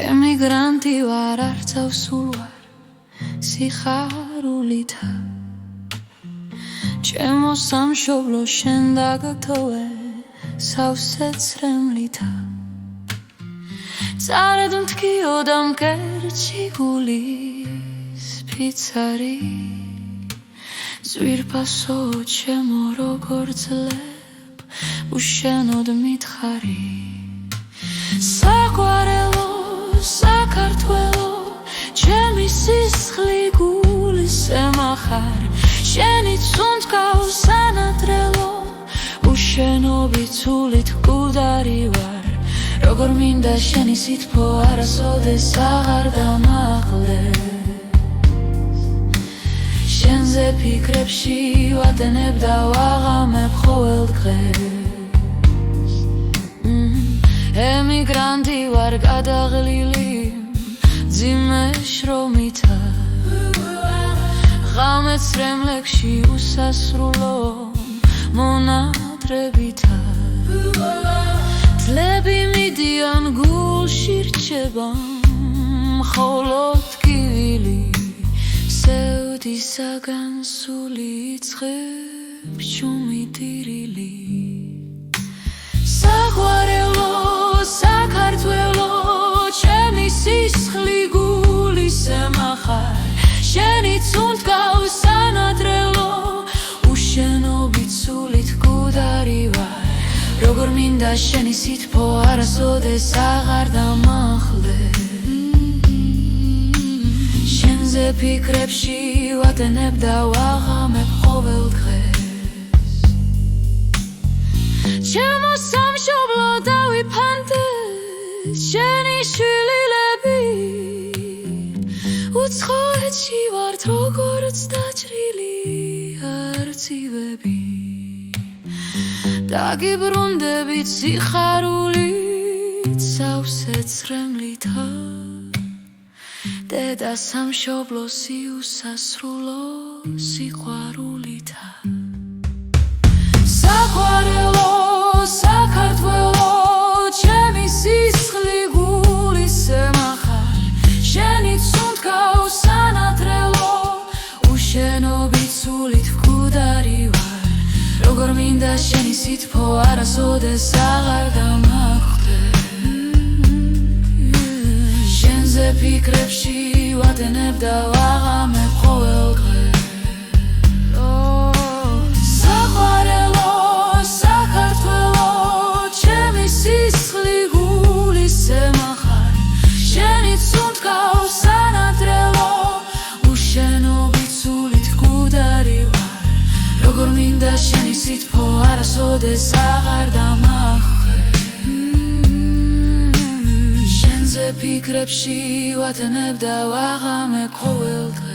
ემიგრანტი ვარ, არც ავსულ ვარ სიხარულითა. ჩემო სამშობლო შენ დაგათოვე სავსე ცრემლითა. წარედ მткиოდა მკერდში გულის ფიცარი. ძვირფასო ჩემო როგორ ძლებ უშენოდ მითხარი. საყვარელო საქართველო ჩემი სისხლი გულის ემახარ. შენი ცუნთქავს სანადრელო უშენობით სულით მკვდარი ვარ. როგორ მინდა შენი სითბო არასოდეს აღარ დამახლეს. შენზე ფიქრებში ვატენებ და ვაღამებ ყოველ დღეს. ემიგრანტი ვარ გადაღლილი მძიმე შრომითა. ღამე ცრემლებში უსასრულო მონატრებითა. წლები მიდიან გულში რჩება მხოლოდ ტკივილი. სევდისაგან სული იწყებს ჩუმი ტირილი. საყვარელო საქართველო ჩემი სისხლი გულის ემახარ. შენი ცუნთქავს სანადრელო უშენობით სულით მკვდარი ვარ. როგორ მინდა შენი სითბო არასოდეს აღარ დამახლეს. შენზე ფიქრებში ვატენებ და ვაღამებ ყოველ დღეს. ჩემო სამშობლო დავიფანტეს შენი შვილილები. უცხოეთში ვართ როგორც დაჭრილი არწივები. დაგიბრუნდებით სიხარულით სავსე ცრემლითა. დედა სამშობლოს იუსასრულო სიყვარულითა. საყვარელო საქართველო ჩემი სისხლი გულის ემახარ. შენი ცუნთქავს სანადრელო უშენობით სულით მკვდარი ვარ. როგორ მინდა შენი სითბო არასოდეს აღარ დამახლეს. შენზე ფიქრებში ვატენებ და ვაღამებ ყოველ დღეს. საყვარელო საქართველო ჩემი სისხლი გულის ემახარ. შენი ცუნთქავს სანადრელო უშენობით სულით მკვდარი ვარ. როგორ მინდა შენი სითბო არასოდეს აღარ დამახლეს. შენზე ფიქრებში ვატენებ და ვაღამებ ყოველ დღეს.